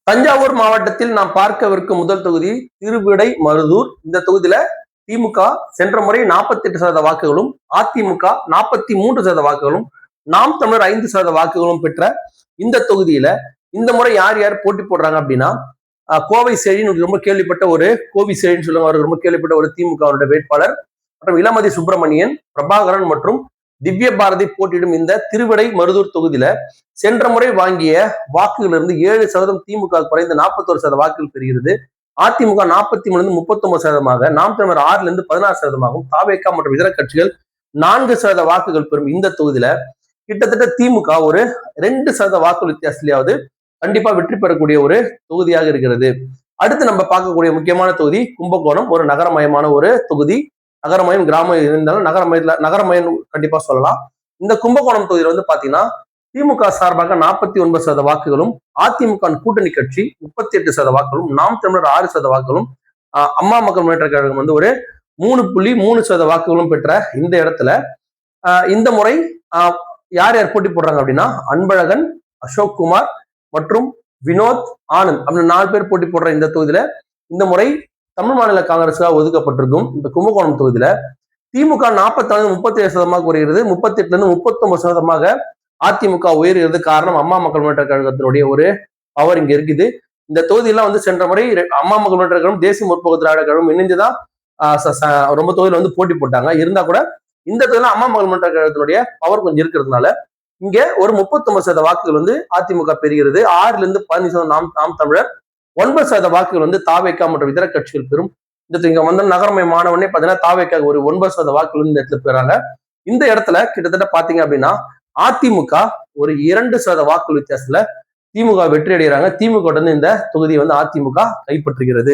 தஞ்சாவூர் மாவட்டத்தில் நாம் பார்க்கவிருக்கும் முதல் தொகுதி திருவிடை மருதூர். இந்த தொகுதியில திமுக சென்ற முறை 48% வாக்குகளும், அதிமுக 43% வாக்குகளும், நாம் தமிழர் 5% வாக்குகளும் பெற்ற இந்த தொகுதியில இந்த முறை யார் யார் போட்டி போடுறாங்க அப்படின்னா, கோவை சேழின்னு ரொம்ப கேள்விப்பட்ட ஒரு கோவி சேழின்னு சொல்லுவாங்க, அவருக்கு ரொம்ப கேள்விப்பட்ட ஒரு திமுக வேட்பாளர் மற்றும் இளமதி சுப்பிரமணியன், பிரபாகரன் மற்றும் திவ்ய பாரதி போட்டியிடும் இந்த திருவிடை மருதூர் தொகுதியில சென்ற முறை வாங்கிய வாக்குகள் இருந்து 7% திமுக குறைந்த 41% வாக்குகள் பெறுகிறது. அதிமுக 43 39%, நாம் தமிழர் 6 16%, தாவேகா மற்றும் இதர கட்சிகள் 4% வாக்குகள் பெறும் இந்த தொகுதியில கிட்டத்தட்ட திமுக ஒரு 2% வாக்கு வித்தியாசத்திலேயாவது கண்டிப்பா வெற்றி பெறக்கூடிய ஒரு தொகுதியாக இருக்கிறது. அடுத்து நம்ம பார்க்கக்கூடிய முக்கியமான தொகுதி கும்பகோணம். ஒரு நகரமயமான ஒரு தொகுதி. நகரமயம் கிராமம் இருந்தாலும் நகரமயம் கண்டிப்பா சொல்லலாம். இந்த கும்பகோணம் தொகுதியில வந்து பாத்தீங்கன்னா திமுக சார்பாக 49% வாக்குகளும், அதிமுக கூட்டணி கட்சி 38% வாக்குகளும், நாம் தமிழர் 6% வாக்குகளும், அம்மா மக்கள் முன்னேற்ற கழகம் வந்து ஒரு 3.3% வாக்குகளும் பெற்ற இந்த இடத்துல இந்த முறை யார் யார் போட்டி போடுறாங்க அப்படின்னா, அன்பழகன், அசோக் குமார் மற்றும் வினோத் ஆனந்த் அப்படின்னு 4 பேர் போட்டி போடுற இந்த தொகுதியில இந்த முறை தமிழ் மாநில காங்கிரஸாக ஒதுக்கப்பட்டிருக்கும் இந்த கும்பகோணம் தொகுதியில திமுக 44 37% குறைகிறது, 38% அதிமுக உயர்கிறது. காரணம் அம்மா மக்கள் முன்னேற்ற கழகத்தினுடைய ஒரு பவர் இங்க இருக்குது. இந்த தொகுதியெல்லாம் வந்து சென்ற முறை அம்மா மக்கள் முன்னேற்ற கழகம், தேசிய முற்போக்கு திராவிட கழகம் இணைந்துதான் ரொம்ப தொகுதியில வந்து போட்டி போட்டாங்க. இருந்தா கூட இந்த தொகுதியில அம்மா மக்கள் முன்னேற்ற கழகத்தினுடைய பவர் கொஞ்சம் இருக்கிறதுனால இங்க ஒரு 39% வாக்குகள் வந்து அதிமுக பெறுகிறது. 6-15% நாம் தமிழர், 9% வாக்குகள் வந்து தாவேகா மற்றும் இதர கட்சிகள் பெறும். இந்த இங்க வந்து நகரமயமானவனே பாத்தீங்கன்னா தாவேகா ஒரு 9% வாக்குகள் இந்த இடத்துல பெறாங்க. இந்த இடத்துல கிட்டத்தட்ட பாத்தீங்க அப்படின்னா அதிமுக ஒரு 2% வாக்கு வித்தியாசத்துல திமுக வெற்றி அடைகிறாங்க. திமுக வந்து இந்த தொகுதியை வந்து அதிமுக கைப்பற்றுகிறது.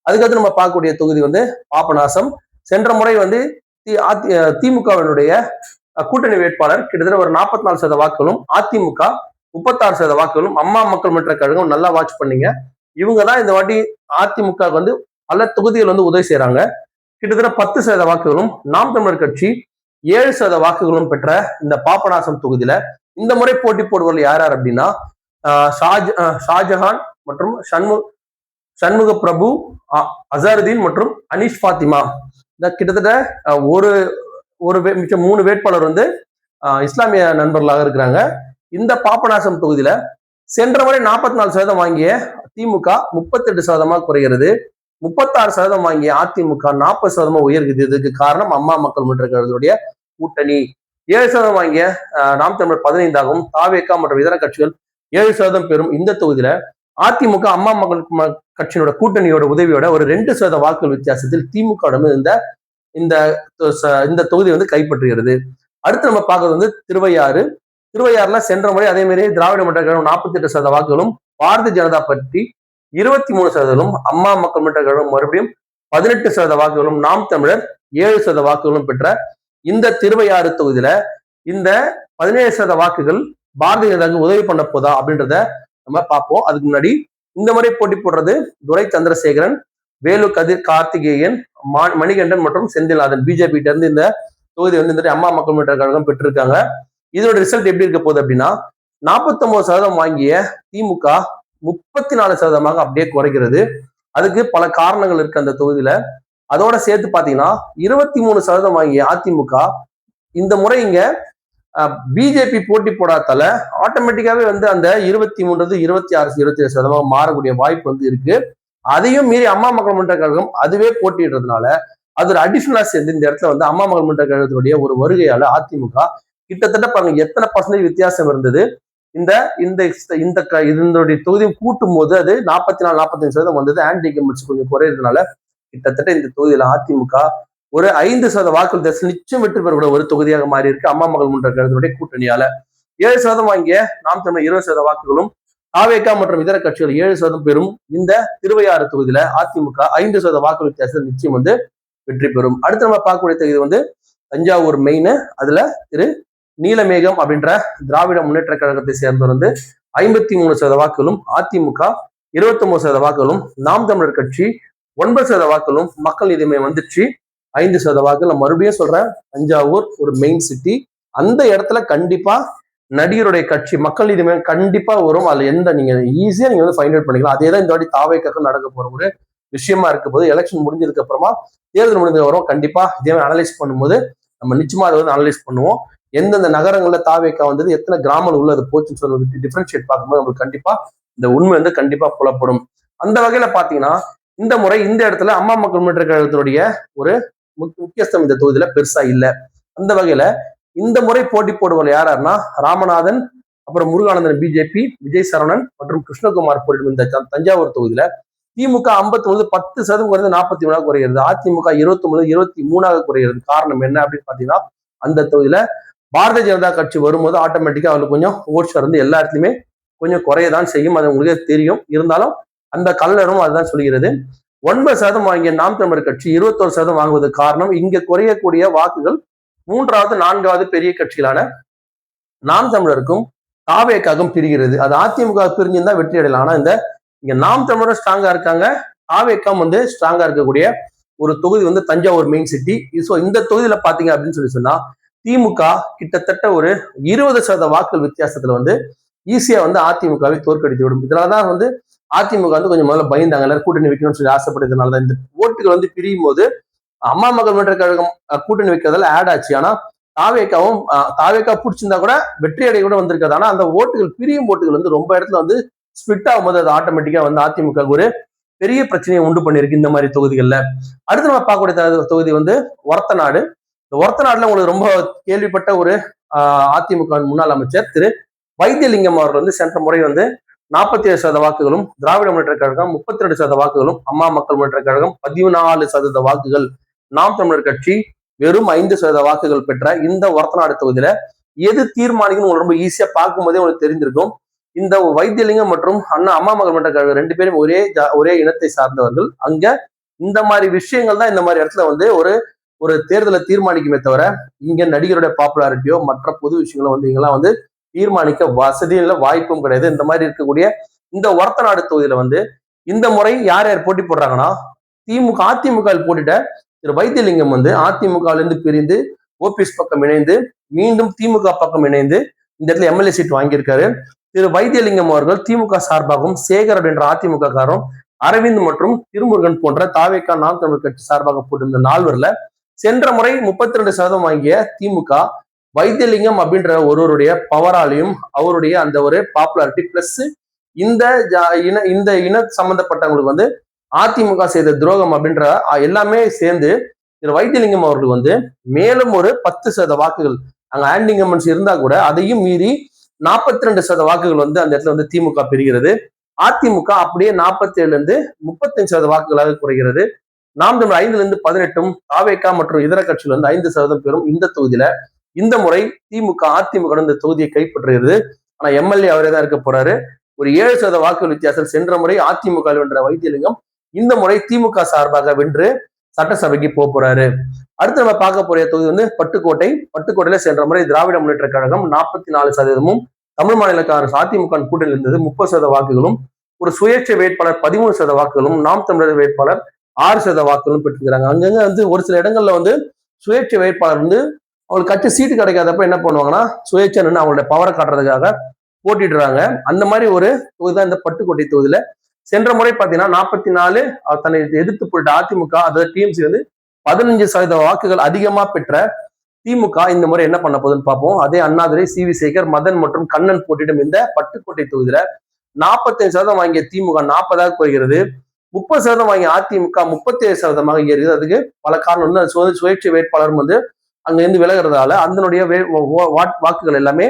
அதுக்கடுத்து நம்ம பார்க்கக்கூடிய தொகுதி வந்து பாபநாசம். சென்ற முறை வந்து திமுகவினுடைய கூட்டணி வேட்பாளர் கிட்டத்தட்ட ஒரு 44% வாக்குகளும், அதிமுக 36% வாக்குகளும், அம்மா மக்கள் முன்னேற்ற கழகம் நல்லா வாட்ச் பண்ணீங்க, இவங்கதான் இந்த வாட்டி அதிமுக வந்து பல தொகுதிகள் வந்து உதவி செய்யறாங்க. கிட்டத்தட்ட 10% வாக்குகளும், நாம் தமிழர் கட்சி 7% வாக்குகளும் பெற்ற இந்த பாபநாசம் தொகுதியில இந்த முறை போட்டி போடுவதில் யார் யார் அப்படின்னா, ஷாஜஹான் மற்றும் சண்முக பிரபு, அசருதீன் மற்றும் அனீஷ் பாத்திமா. இந்த கிட்டத்தட்ட ஒரு 3 வேட்பாளர் வந்து இஸ்லாமிய நண்பர்களாக இருக்கிறாங்க. இந்த பாபநாசம் தொகுதியில சென்ற முறை 44% வாங்கிய திமுக 38% குறைகிறது, 36% வாங்கிய அதிமுக 40% உயர்கிறது. இதுக்கு காரணம் அம்மா மக்கள் முன்னேற்ற கழகத்துடைய கூட்டணி. 7% வாங்கிய நாம் தமிழர் 15ஆகவும், தாவேகா மற்றும் இதர கட்சிகள் 7% பெறும் இந்த தொகுதியில அதிமுக அம்மா மக்கள் கட்சியினோட கூட்டணியோட உதவியோட ஒரு 2% வாக்குகள் வித்தியாசத்தில் திமுக இந்த தொகுதி வந்து கைப்பற்றுகிறது. அடுத்து நம்ம பார்க்கறது வந்து திருவையாறுல சென்ற முறை அதே மாதிரி திராவிட முன்னேற்ற கழகம் 48% வாக்குகளும், பாரதிய ஜனதா பார்ட்டி 23%, அம்மா மக்கள் முன்னேற்ற கழகம் மறுபடியும் 18% வாக்குகளும், நாம் தமிழர் 7% வாக்குகளும் பெற்ற இந்த திருவையாறு தொகுதியில இந்த 17% வாக்குகள் பாரதிய ஜனதாவுக்கு உதவி பண்ண போதா அப்படின்றத நம்ம பார்ப்போம். அதுக்கு முன்னாடி இந்த முறை போட்டி போடுறது துரை சந்திரசேகரன், வேலு கதிர் கார்த்திகேயன், மணிகண்டன் மற்றும் செந்தில்நாதன். பிஜேபி இருந்து இந்த தொகுதி வந்து இந்த அம்மா மக்கள் முன்னேற்ற கழகம் பெற்றிருக்காங்க. இதோட ரிசல்ட் எப்படி இருக்க போகுது அப்படின்னா, 49% வாங்கிய திமுக 34% அப்படியே குறைகிறது. அதுக்கு பல காரணங்கள் இருக்கு அந்த தொகுதியில. அதோட சேர்த்து பாத்தீங்கன்னா 23% வாங்கிய அதிமுக இந்த முறை இங்க பிஜேபி போட்டி போடாதால ஆட்டோமேட்டிக்காவே வந்து அந்த 23, 26, 27% மாறக்கூடிய வாய்ப்பு வந்து இருக்கு. அதையும் மீறி அம்மா மக்கள் முன்னேற்ற கழகம் அதுவே போட்டிடுறதுனால அது ஒரு அடிஷனலா சேர்ந்து இந்த இடத்துல வந்து அம்மா மக்கள் முன்னேற்ற கழகத்தினுடைய ஒரு வருகையால அதிமுக கிட்டத்தட்ட பாருங்க எத்தனை % வித்தியாசம் இருந்தது. இதனுடைய தொகுதியை கூட்டும் போது அது 44-45% வந்தது. ஆன்டி இன்கம்பன்சி கொஞ்சம் குறையிறதுனால கிட்டத்தட்ட இந்த தொகுதியில அதிமுக ஒரு 5% வாக்கு வித்தியாசம் நிச்சயம் வெற்றி பெறக்கூடிய ஒரு தொகுதியாக மாறி இருக்கு அம்மா மக்கள் முன்னேற்ற கழகத்தினுடைய கூட்டணியால. 7% வாங்கிய நாம் தமிழ் 20% வாக்குகளும், தாவேகா மற்றும் இதர கட்சிகள் 7% பெறும் இந்த திருவையாறு தொகுதியில அதிமுக 5% வாக்கு வித்தியாசம் நிச்சயம் வந்து வெற்றி பெறும். அடுத்து நம்ம பார்க்கக்கூடிய தொகுதி வந்து தஞ்சாவூர் மெயின். அதுல திரு நீலமேகம் அப்படின்ற திராவிட முன்னேற்ற கழகத்தை சேர்ந்தவர் வந்து 53% வாக்குகளும், அதிமுக 29% வாக்குகளும், நாம் தமிழர் கட்சி 9% வாக்குகளும், மக்கள் நீதி மையம் வந்துச்சு 5% வாக்குகள். மறுபடியும் சொல்றேன், தஞ்சாவூர் ஒரு மெயின் சிட்டி. அந்த இடத்துல கண்டிப்பா நடிகருடைய கட்சி மக்கள் நீதி மையம் கண்டிப்பா வரும். அதுல எந்த நீங்க ஈஸியா நீங்க வந்து ஃபைண்ட் அவுட் பண்ணிக்கலாம். அதே தான் இந்த வாட்டி தாவேக்காக நடக்க போற ஒரு விஷயமா இருக்க போது. எலெக்ஷன் முடிஞ்சதுக்கு அப்புறமா தேர்தல் முடிஞ்சதுக்கு அப்புறம் கண்டிப்பா இதே அனலைஸ் பண்ணும்போது நம்ம நிச்சயமா அதை வந்து அனலைஸ் பண்ணுவோம். எந்தெந்த நகரங்கள்ல தாவேக்கா வந்தது, எத்தனை கிராமங்கள் உள்ள அது போச்சுன்னு சொல்லி டிஃபரன்ஷியேட் பார்க்கும்போது நம்மளுக்கு கண்டிப்பா இந்த உண்மை வந்து கண்டிப்பா புலப்படும். அந்த வகையில பாத்தீங்கன்னா இந்த முறை இந்த இடத்துல அம்மா மக்கள் முன்னேற்ற கழகத்தினுடைய ஒரு முக்கியஸ்தம் இந்த தொகுதியில பெருசா இல்ல. அந்த வகையில இந்த முறை போட்டி போடுவர் யாருன்னா ராமநாதன், அப்புறம் முருகானந்தன் பிஜேபி, விஜய் சரவணன் மற்றும் கிருஷ்ணகுமார் போட்டியிடும் இந்த தஞ்சாவூர் தொகுதியில திமுக 59 10% குறைந்து 43 குறைகிறது. அதிமுக 29 23 குறைகிறது. காரணம் என்ன அப்படின்னு பாத்தீங்கன்னா அந்த தொகுதியில பாரதிய ஜனதா கட்சி வரும்போது ஆட்டோமேட்டிக்கா அவங்களுக்கு கொஞ்சம் ஓட் ஷேர் வந்து எல்லா இடத்துலயுமே கொஞ்சம் குறையதான் செய்யும். அது உங்களுக்கே தெரியும். இருந்தாலும் அந்த கல்லரும் அதுதான் சொல்கிறது. 9% வாங்கிய நாம் தமிழர் கட்சி 21% வாங்குவது காரணம் இங்க குறையக்கூடிய வாக்குகள் 3வது 4வது பெரிய கட்சிகளான நாம் தமிழருக்கும் தாவேக்காகவும் பிரிகிறது. அது அதிமுக பிரிஞ்சிருந்தா வெற்றி அடையலாம். ஆனா இங்க நாம் தமிழரும் ஸ்ட்ராங்கா இருக்காங்க, தாவேக்காம் வந்து ஸ்ட்ராங்கா இருக்கக்கூடிய ஒரு தொகுதி வந்து தஞ்சாவூர் மெயின் சிட்டி. ஸோ இந்த தொகுதியில பாத்தீங்க அப்படின்னு சொன்னா திமுக கிட்டத்தட்ட ஒரு 20% வாக்குகள் வித்தியாசத்துல வந்து ஈஸியா வந்து அதிமுகவை தோற்கடித்து விடும். இதனாலதான் வந்து அதிமுக வந்து கொஞ்சம் முதல்ல பயந்தாங்க, எல்லாரும் கூட்டணி வைக்கணும்னு சொல்லி ஆசைப்பட்டதுனாலதான் இந்த ஓட்டுகள் வந்து பிரியும் போது அம்மா மக்கள் முன்னேற்ற கழகம் கூட்டணி வைக்கிறதால ஆட் ஆச்சு. ஆனா தாவேக்கா பிடிச்சிருந்தா கூட வெற்றி அடைய கூட வந்திருக்காது. ஆனா அந்த ஓட்டுகள் பிரியும் ஓட்டுகள் வந்து ரொம்ப இடத்துல வந்து ஸ்பிட் ஆகும்போது அது ஆட்டோமேட்டிக்கா வந்து அதிமுக ஒரு பெரிய பிரச்சனையை உண்டு பண்ணிருக்கு இந்த மாதிரி தொகுதிகள்ல. அடுத்து நம்ம பார்க்கக்கூடிய தொகுதி வந்து ஒரத்தநாடு. இந்த ஒரத்தநாடுல உங்களுக்கு ரொம்ப கேள்விப்பட்ட ஒரு அதிமுக முன்னாள் அமைச்சர் திரு வைத்தியலிங்கம் அவர்கள் வந்து சென்ற முறை வந்து 47% வாக்குகளும், திராவிட முன்னேற்ற கழகம் 32% வாக்குகளும், அம்மா மக்கள் முன்னேற்ற கழகம் 14% வாக்குகள், நாம் தமிழர் கட்சி வெறும் 5% வாக்குகள் பெற்ற இந்த ஒரத்தநாடு தொகுதியில எது தீர்மானிக்கும் ரொம்ப ஈஸியா பார்க்கும் போதே உங்களுக்கு தெரிஞ்சிருக்கும். இந்த வைத்தியலிங்கம் மற்றும் அம்மா மக்கள் முன்னேற்ற கழகம் 2 பேரும் ஒரே இனத்தை சார்ந்தவர்கள். அங்க இந்த மாதிரி விஷயங்கள் தான் இந்த மாதிரி இடத்துல வந்து ஒரு தேர்தலை தீர்மானிக்குமே தவிர இங்க நடிகருடைய பாப்புலாரிட்டியோ மற்ற பொது விஷயங்களும் வந்து இங்கெல்லாம் வந்து தீர்மானிக்க வசதியில வாய்ப்பும் கிடையாது. இந்த மாதிரி இருக்கக்கூடிய இந்த ஒரத்தநாடு தொகுதியில வந்து இந்த முறை யார் யார் போட்டி போடுறாங்கன்னா அதிமுக போட்டிட்ட திரு வைத்தியலிங்கம் வந்து அதிமுக இருந்து பிரிந்து ஓபிஎஸ் பக்கம் இணைந்து மீண்டும் திமுக பக்கம் இணைந்து இந்த இடத்துல எம்எல்ஏ சீட் வாங்கியிருக்காரு. திரு வைத்தியலிங்கம் அவர்கள் திமுக சார்பாகவும், சேகர் அப்படின்ற அதிமுக காரும், அரவிந்த் மற்றும் திருமுருகன் போன்ற தாவேக்கா நாம் தமிழர் கட்சி சார்பாக போட்டிருந்த 4 சென்ற முறை 32% வாங்கிய திமுக வைத்தியலிங்கம் அப்படின்ற ஒருவருடைய பவராலையும் அவருடைய அந்த ஒரு பாப்புலாரிட்டி பிளஸ் இந்த இன சம்பந்தப்பட்டவங்களுக்கு வந்து அதிமுக செய்த துரோகம் அப்படின்ற எல்லாமே சேர்ந்து திரு வைத்தியலிங்கம் அவர்கள் வந்து மேலும் ஒரு 10% வாக்குகள் அங்க ஆன்டிங்கமன்ஸ் இருந்தா கூட அதையும் மீறி 42% வாக்குகள் வந்து அந்த இடத்துல வந்து திமுக பெறுகிறது. அதிமுக அப்படியே 47 35% வாக்குகளாக குறைகிறது. நாம் தமிழ் 5 18 தாவேக்கா மற்றும் இதர கட்சிகள் வந்து 5% பெறும். இந்த தொகுதியில இந்த முறை திமுக அதிமுக இந்த தொகுதியை கைப்பற்றுகிறது. ஆனா எம்எல்ஏ அவரே தான் இருக்க போறாரு. ஒரு 7% வாக்குகள் வித்தியாசம். சென்ற முறை அதிமுக வென்ற வைத்தியலிங்கம் இந்த முறை திமுக சார்பாக வென்று சட்டசபைக்கு போறாரு. அடுத்து நம்ம பார்க்க போற தொகுதி வந்து பட்டுக்கோட்டையில சென்ற முறை திராவிட முன்னேற்ற கழகம் 44%, தமிழ் மாநில காங்கிரஸ் அதிமுக கூட்டணியில் இருந்தது 30% வாக்குகளும், ஒரு சுயேட்சை வேட்பாளர் 13% வாக்குகளும், நாம் தமிழர் வேட்பாளர் 6% வாக்குகளும் பெற்றிருக்கிறாங்க. அங்கங்க வந்து ஒரு சில இடங்கள்ல வந்து சுயேட்சை வேட்பாளர் வந்து அவங்களுக்கு கட்சி சீட்டு கிடைக்காதப்ப என்ன பண்ணுவாங்கன்னா சுயேட்சை நின்று அவங்களுடைய பவரை காட்டுறதுக்காக போட்டிடுறாங்க. அந்த மாதிரி ஒரு தொகுதி தான் இந்த பட்டுக்கோட்டை தொகுதியில. சென்ற முறை பாத்தீங்கன்னா 44 தன்னை எதிர்த்து போயிட்ட அதிமுக அதாவது டிஎம்சி வந்து 15% வாக்குகள் அதிகமா பெற்ற திமுக இந்த முறை என்ன பண்ண போகுதுன்னு பார்ப்போம். அதே அண்ணாதுரை, சி.வி. சேகர், மதன் மற்றும் கண்ணன் போட்டியிடும் இந்த பட்டுக்கோட்டை தொகுதியில 45% வாங்கிய திமுக 40 குறைகிறது. 30% வாங்கிய அதிமுக 37% ஏறுகிறது. அதுக்கு பல காரணம் வந்து சுயேட்சை வேட்பாளரும் வந்து அங்க இருந்து விலகிறதால அதனுடைய வாக்குகள் எல்லாமே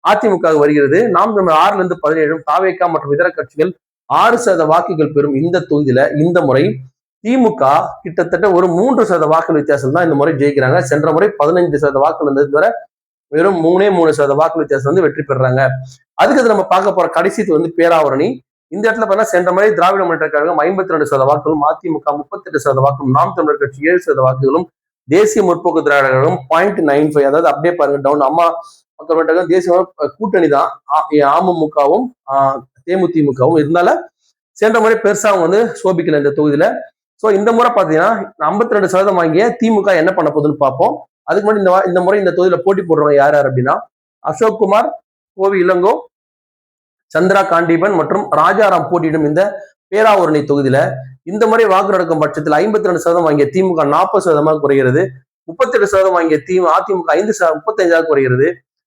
அதிமுக வருகிறது. நாம் 6 17 தாவேக்கா மற்றும் இதர கட்சிகள் 6% வாக்குகள் பெறும் இந்த தொகுதியில இந்த முறை திமுக கிட்டத்தட்ட ஒரு 3% வாக்குகள் வித்தியாசம் தான் இந்த முறை ஜெயிக்கிறாங்க. சென்ற முறை 15% வாக்குகள் இருந்தது வரை வெறும் 3% வாக்கு வித்தியாசம் வந்து வெற்றி பெறாங்க. அதுக்கு நம்ம பார்க்க போற கடைசி வந்து பேராவரணி. இந்த இடத்துல பார்த்தா சென்ற முறை திராவிட முன்னேற்ற கழகம் 52% வாக்குகளும், அதிமுக 38% வாக்குகளும், நாம் தமிழர் கட்சி 7% வாக்குகளும், தேசிய முற்போக்கு திராவிட கழகம் 0.95 அதாவது அப்படியே பாருங்க டவுன். அம்மா மக்கள் முன்னேற்ற கழகம் தேசிய கூட்டணி தான் அமமுகவும் தேமுதிமுகவும் இருந்தால சென்ற முறை பெருசா அவங்க வந்து சோபிக்கல இந்த தொகுதியில. சோ இந்த முறை பாத்தீங்கன்னா 52% வாங்கிய திமுக என்ன பண்ண போகுதுன்னு பார்ப்போம். அதுக்கு முன்னாடி இந்த முறை இந்த தொகுதியில போட்டி போடுறவங்க யார் அப்படின்னா அசோக்குமார், கோவி இளங்கோ, சந்திரா காண்டீபன் மற்றும் ராஜாராம் போட்டியிடும் இந்த பேராவூரணி தொகுதியில இந்த முறை வாக்கு நடக்கும் பட்சத்தில் 52% வாங்கிய திமுக 40% குறைகிறது. 38% வாங்கிய அதிமுக 35% குறைகிறது.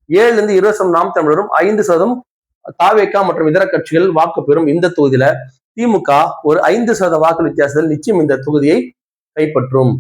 7 - 20% நாம் தமிழரும் 5% தாவேகா மற்றும் இதர கட்சிகள் வாக்கு பெறும் இந்த தொகுதியில திமுக ஒரு 5% வாக்கு வித்தியாசத்தில் நிச்சயம் இந்த தொகுதியை கைப்பற்றும்.